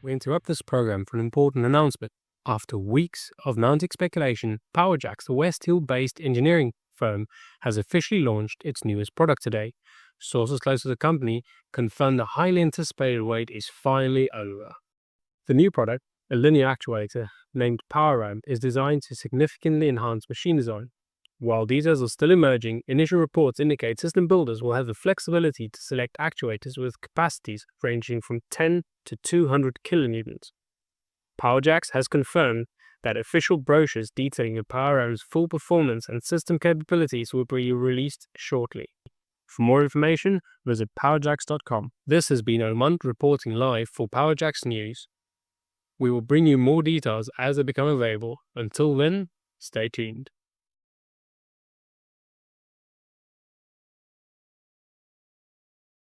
We interrupt this program for an important announcement. After weeks of mounting speculation, PowerJack's, the West Hill-based engineering firm, has officially launched its newest product today. Sources close to the company confirm the highly anticipated wait is finally over. The new product, a linear actuator named POWERAM, is designed to significantly enhance machine design. While details are still emerging, initial reports indicate system builders will have the flexibility to select actuators with capacities ranging from 10 to 200 kilonewtons. PowerJack has confirmed that official brochures detailing the PowerAM's full performance and system capabilities will be released shortly. For more information, visit powerjacks.com. This has been Oman reporting live for PowerJack's News. We will bring you more details as they become available. Until then, stay tuned.